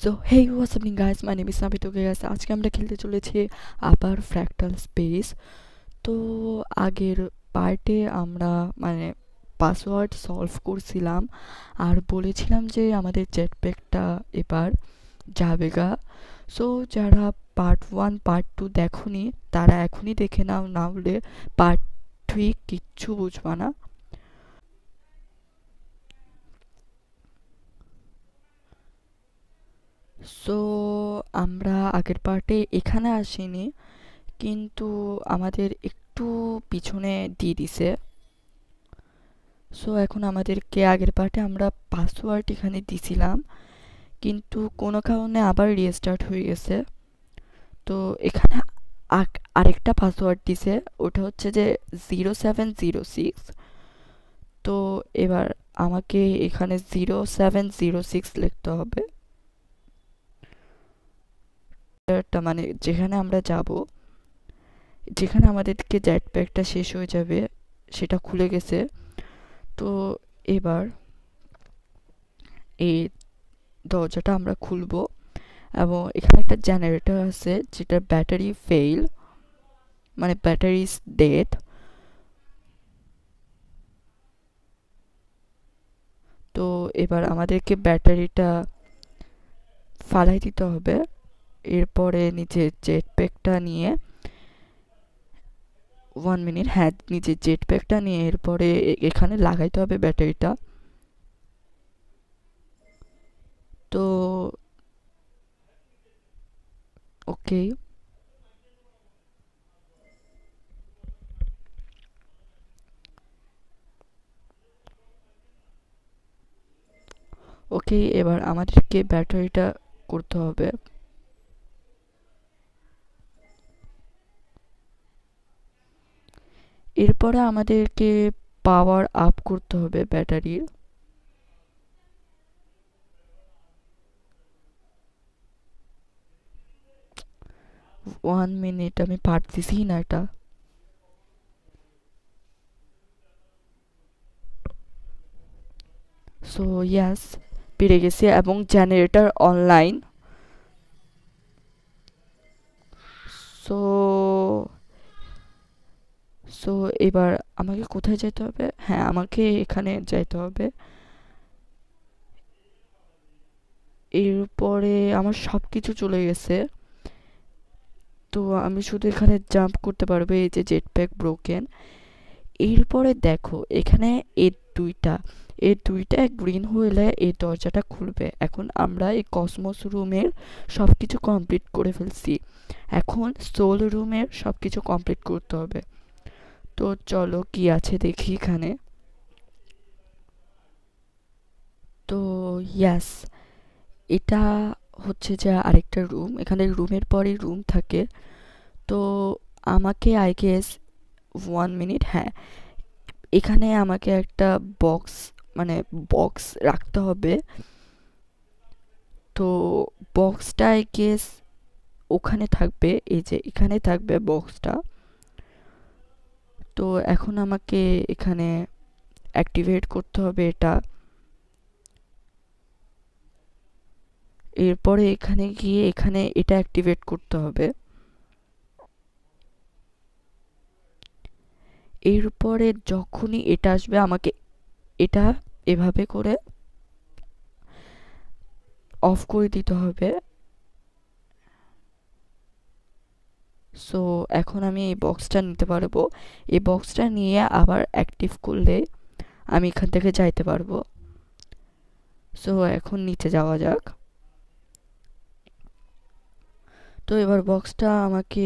So hey WhatsApp guys, my name is Nabit guys. আজকে আমরা খেলতে চলেছি আবার ফ্র্যাক্টাল স্পেস। তো আগের পার্টে আমরা মানে পাসওয়ার্ড সলভ করছিলাম আর বলেছিলাম যে আমাদের জেটপ্যাকটা এবার যাবেগা। সো যারা পার্ট 1 পার্ট 2 দেখোনি তারা এখনই দেখে নাও, না হলে পার্ট 3 কিচ্ছু বুঝবা না। সো আমরা আগের পার্টে এখানে আসিনি, কিন্তু আমাদের একটু পিছনে দিয়ে দিছে। সো এখন আমাদেরকে আগের পার্টে আমরা পাসওয়ার্ড এখানে দিছিলাম, কিন্তু কোনো কারণে আবার রিস্টার্ট হয়ে গেছে। তো এখানে আরেকটা পাসওয়ার্ড দিছে, ওটা হচ্ছে যে 0706। তো এবার আমাকে এখানে 0706 লিখতে হবে। এটা মানে যেখানে আমরা যাব, যেখানে আমাদেরকে জেট প্যাকটা শেষ হয়ে যাবে, সেটা খুলে গেছে। তো এবার এই দরজাটা আমরা খুলবো এবং এখানে একটা জেনারেটর আছে যেটার ব্যাটারি ফেল, মানে ব্যাটারি ইজ ডেড। তো এবার আমাদেরকে ব্যাটারিটা ফালাই দিতে হবে। এরপরে নিচে জেট প্যাকটা নিয়ে 1 মিনিট, হ্যাঁ, নিচে জেট প্যাকটা নিয়ে এরপরে এখানে লাগাইতে হবে ব্যাটারিটা। তো ওকে, ওকে, এবার আমাদেরকে ব্যাটারিটা করতে হবে। এরপরে আমাদেরকে পাওয়ার আপ করতে হবে ব্যাটারির। 1 মিনিট, আমি পারতেছি না এটা। সো ইয়াস, পেরে গেছি এবং জেনারেটর অনলাইন। সো সো এবার আমাকে কোথায় যেতে হবে? হ্যাঁ, আমাকে এখানে যাইতে হবে। এরপরে আমার সব কিছু চলে গেছে। তো আমি শুধু এখানে জাম্প করতে পারবো, এই যে জেট প্যাক ব্রোকেন। এরপরে দেখো এখানে এই দুইটা এই দুইটা গ্রিন হইলে এই দরজাটা খুলবে। এখন আমরা এই কসমোস রুমের সব কিছু কমপ্লিট করে ফেলছি, এখন সোল রুমের সব কিছু কমপ্লিট করতে হবে। তো চলো কি আছে দেখি এখানে। তো ইয়াস, এটা হচ্ছে যে আরেকটা রুম, এখানে রুমের পরে রুম থাকে। তো আমাকে আই গেস 1 মিনিট, হ্যাঁ, এখানে আমাকে একটা বক্স, মানে বক্স রাখতে হবে। তো বক্সটা আই গেস ওখানে থাকবে, এই যে এখানে থাকবে বক্সটা। তো এখন আমাকে এখানে অ্যাক্টিভেট করতে হবে এটা। এরপরে এখানে গিয়ে এখানে এটা অ্যাক্টিভেট করতে হবে। এরপরে যখনই এটা আসবে আমাকে এটা এভাবে করে অফ করে দিতে হবে। সো এখন আমি এই বক্সটা নিতে পারবো। এই বক্সটা নিয়ে আবার অ্যাক্টিভ করলে আমি এখান থেকে যাইতে পারবো। সো এখন নিচে যাওয়া যাক। তো এবার বক্সটা আমাকে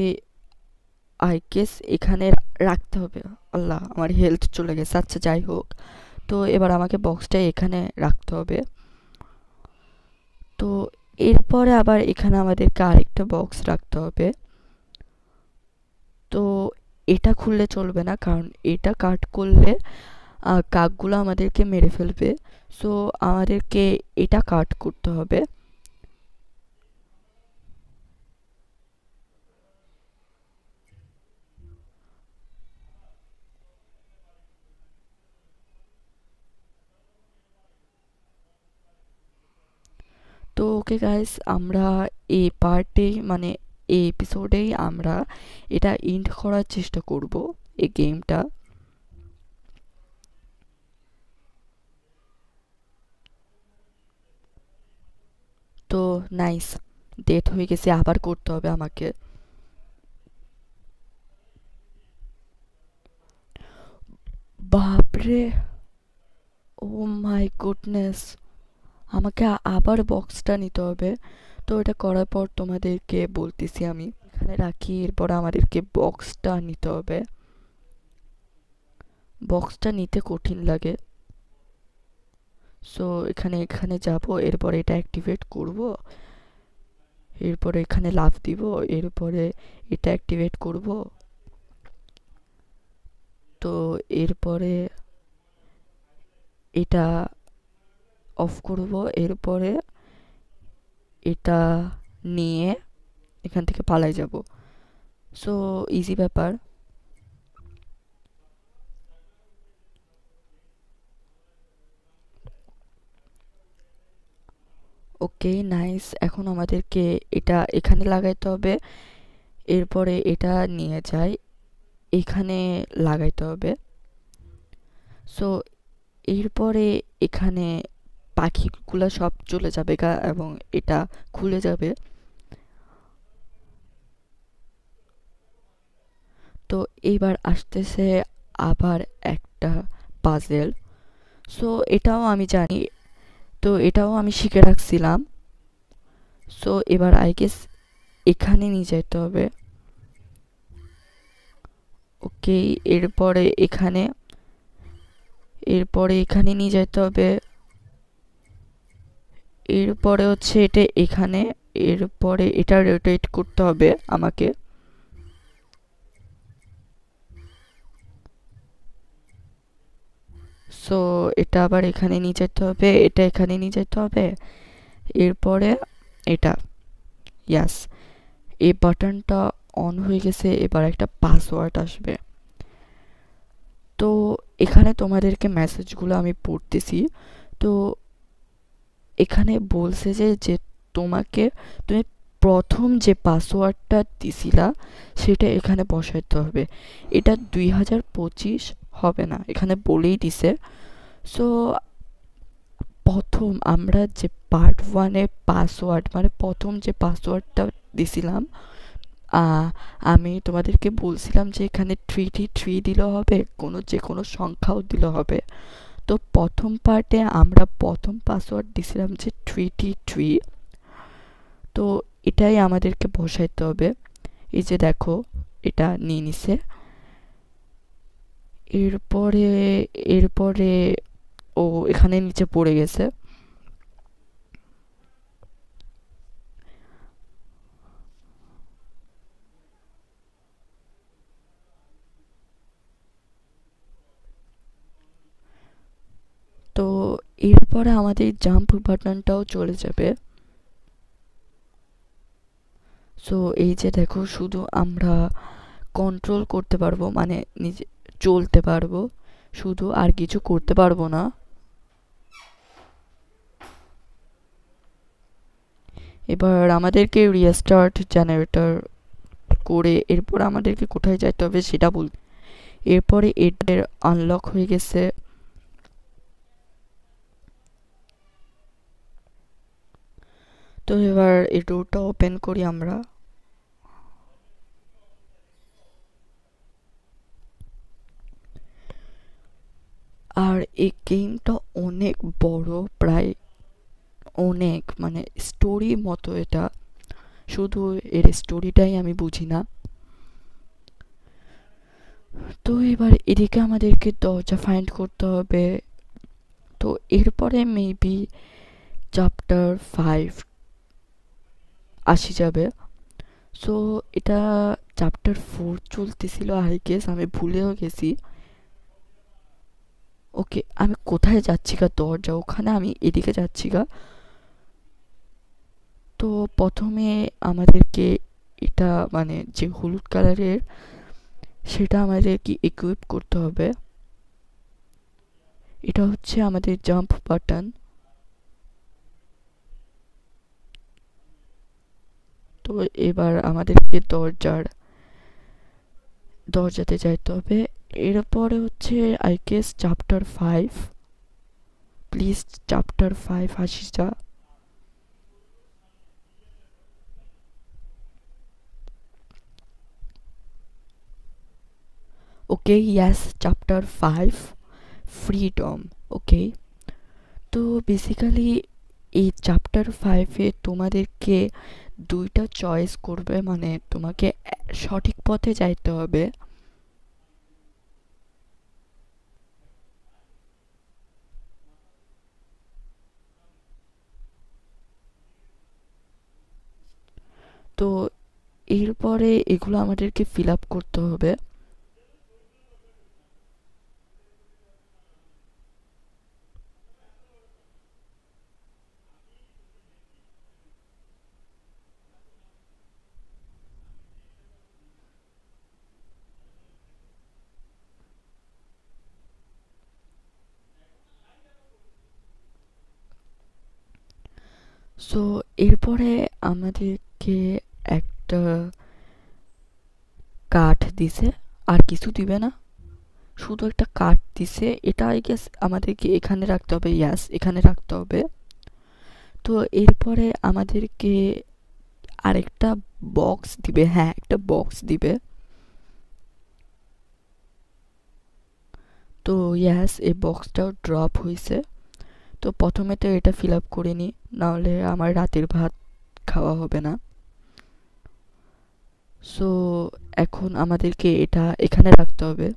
আই গেস এখানে রাখতে হবে। আল্লাহ, আমার হেলথ চলে গেছে। আচ্ছা, যাই হোক। তো এবার আমাকে বক্সটা এখানে রাখতে হবে। তো এরপরে আবার এখানে আমাদেরকে আরেকটা বক্স রাখতে হবে। তো এটা খুললে চলবে না, কারণ এটা কাট করলে কাকগুলো আমাদেরকে মেরে ফেলবে। সো আমাদেরকে এটা কাট করতে হবে। তো ওকে গাইস, আমরা এই পার্টেই মানে এই এপিসোডেই আমরা এটা এন্ড করার চেষ্টা করব এই গেমটা। তো নাইস, ডেথ হয়ে গেছে, আবার করতে হবে আমাকে। বাপরে, ও মাই গুডনেস, আমাকে আবার বক্সটা নিতে হবে। তো এটা করার পর তোমাদেরকে বলতেছি, আমি এখানে রাখি, এরপর আমাদেরকে বক্সটা নিতে হবে। বক্সটা নিতে কঠিন লাগে। সো এখানে এখানে যাব, এরপর এটা অ্যাক্টিভেট করব, এরপরে এখানে লাফ দিব, এরপরে এটা অ্যাক্টিভেট করব। তো এরপরে এটা অফ করব, এরপরে এটা নিয়ে এখান থেকে পালাই যাব। সো ইজি ব্যাপার। ওকে নাইস, এখন আমাদেরকে এটা এখানে লাগাইতে হবে, এরপরে এটা নিয়ে যাই এখানে লাগাইতে হবে। সো এরপরে এখানে পাখিগুলো সব চলে যাবে গা এবং এটা খুলে যাবে। তো এইবার আসতেছে আবার একটা পাজেল। সো এটাও আমি জানি, তো এটাও আমি শিখে রাখছিলাম। সো এবার আই গেস এখানে নিয়ে যেতে হবে। ওকে, এরপরে এখানে এরপরে এখানে নিয়ে যেতে হবে, এরপরে হচ্ছে এটা এখানে, এরপরে এটা রোটেট করতে হবে আমাকে। সো এটা আবার এখানে নিয়ে যেতে হবে, এটা এখানে নিয়ে যেতে হবে, এরপরে এটা, ইয়াস, এই বাটনটা অন হয়ে গেছে। এবার একটা পাসওয়ার্ড আসবে। তো এখানে তোমাদেরকে মেসেজগুলো আমি পড়তেছি। তো এখানে বলছে যে তোমাকে তুমি প্রথম যে পাসওয়ার্ডটা দিছিলা সেটা এখানে বসাইতে হবে। এটা 2025 হবে না, এখানে বলেই দিছে। সো প্রথম আমরা যে পার্ট ওয়ানে পাসওয়ার্ড মানে প্রথম যে পাসওয়ার্ডটা দিছিলাম, আমি তোমাদেরকে বলছিলাম যে এখানে 3 দিলেও হবে, যে কোনো সংখ্যাও দিলে হবে। তো প্রথম পার্টে আমরা প্রথম পাসওয়ার্ড দিছিলাম যে 3, তো এটাই আমাদেরকে বসাইতে হবে। এই যে দেখো, এটা নিয়ে নিছে। এরপরে এরপরে ও এখানে নিচে পড়ে গেছে। তো এরপরে আমাদের জাম্প বাটনটাও চলে যাবে। সো এই যে দেখো, শুধু আমরা কন্ট্রোল করতে পারবো, মানে নিজে চলতে পারবো শুধু, আর কিছু করতে পারবো না। এবার আমাদেরকে রিস্টার্ট জেনারেটর করে এরপর আমাদেরকে কোথায় যেতে হবে সেটা বল। এরপরে এটার আনলক হয়ে গেছে। তো এবার এই ডোরটা ওপেন করি আমরা। আর এই গেমটা অনেক বড়, প্রায় অনেক, মানে স্টোরি মতো এটা, শুধু এর স্টোরিটাই আমি বুঝি না। তো এবার এদিকে আমাদেরকে দরজা ফাইন্ড করতে হবে। তো এরপরে মেবি চ্যাপ্টার 5 আসি যাবে। সো এটা চ্যাপ্টার 4 চলতেছিল আই গেস, আমি ভুলেও গেছি। ওকে, আমি কোথায় যাচ্ছি গা, দরজা ওখানে, আমি এদিকে যাচ্ছি গা। তো প্রথমে আমাদেরকে এটা মানে যে হলুদ কালারের সেটা আমাদেরকে ইকুইপ করতে হবে। এটা হচ্ছে আমাদের জাম্প বাটন। তো এবার আমাদেরকে দরজাতে যাইতে হবে। এরপরে হচ্ছে I guess chapter 5। Please chapter 5 হাসিসা। Okay, yes, chapter 5, freedom. Okay, তো বেসিক্যালি এই চ্যাপ্টার 5-এ তোমাদেরকে দুইটা চয়েস করবে, মানে তোমাকে সঠিক পথে যাইতে হবে। তো এরপরে এগুলো আমাদেরকে ফিল আপ করতে হবে। সো এরপরে আমাদেরকে একটা কাঠ দিছে, আর কিছু দিবে না, শুধু একটা কাঠ দিছে। এটা আই গেস আমাদেরকে এখানে রাখতে হবে, ইয়াস এখানে রাখতে হবে। তো এরপরে আমাদেরকে আরেকটা বক্স দিবে, হ্যাঁ একটা বক্স দিবে। তো ইয়াস এই বক্সটাও ড্রপ হয়েছে। তো প্রথমে তো এটা ফিল আপ করে নিই, নাহলে আমার রাতের ভাত খাওয়া হবে না। সো এখন আমাদেরকে এটা এখানে রাখতে হবে।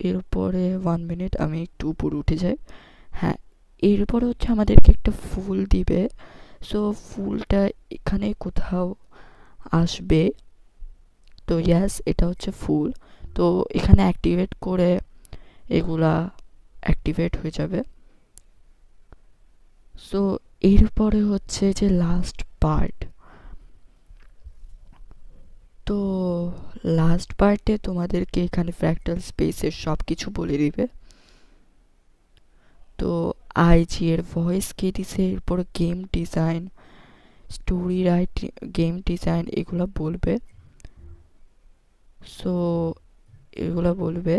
এরপরে 1 মিনিট, আমি একটু উপরে উঠে যাই। হ্যাঁ, এরপরে হচ্ছে আমাদেরকে একটা ফুল দিবে। সো ফুলটা এখানে কোথাও আসবে। তো ইয়াস এটা হচ্ছে ফুল। তো এখানে অ্যাক্টিভেট করে এগুলা অ্যাক্টিভেট হয়ে যাবে। সো এরপরে হচ্ছে যে লাস্ট পার্ট। তো লাস্ট পার্টে তোমাদেরকে এখানে ফ্র্যাক্টাল স্পেসের সব কিছু বলে দিবে। তো আইজি এর ভয়েস কে দিছে, এরপরে game design, story writing, game design এগুলো বলবে। সো এগুলো বলবে।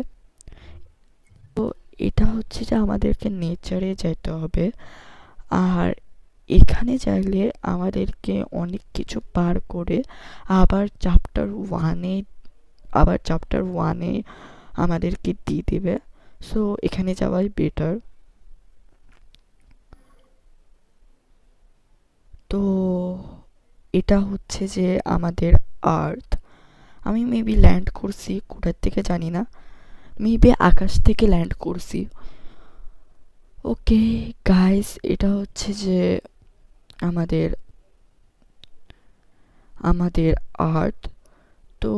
তো এটা হচ্ছে যে আমাদেরকে নেচারে যেতে হবে। আর এখানে চাইলে আমাদেরকে অনেক কিছু পার করে আবার চ্যাপ্টার 1-এ আমাদেরকে দিয়ে দেবে। সো এখানে যাওয়াই বেটার। তো এটা হচ্ছে যে আমাদের আর্থ। আমি মেবি ল্যান্ড করছি কোথার থেকে জানি না, মেবি আকাশ থেকে ল্যান্ড করছি। ওকে গাইস, এটা হচ্ছে যে আমাদের আমাদের আর্থ। তো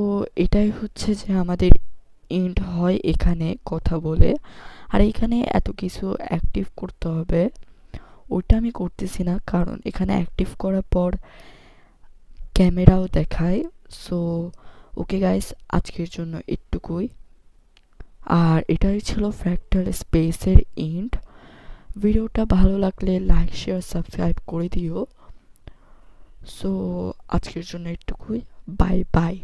এটাই হচ্ছে যে আমাদের এন্ড হয় এখানে কথা বলে। আর এখানে এত কিছু অ্যাক্টিভ করতে হবে, ওইটা আমি করতেছি না, কারণ এখানে অ্যাক্টিভ করার পর ক্যামেরাও দেখায়। সো ওকে গাইস, আজকের জন্য এটুকুই। আর এটাই ছিল ফ্র্যাক্টাল স্পেসের এন্ড। ভিডিওটা ভালো লাগলে লাইক শেয়ার সাবস্ক্রাইব করে দিও। সো আজকের জন্য এটুকুই, বাই বাই।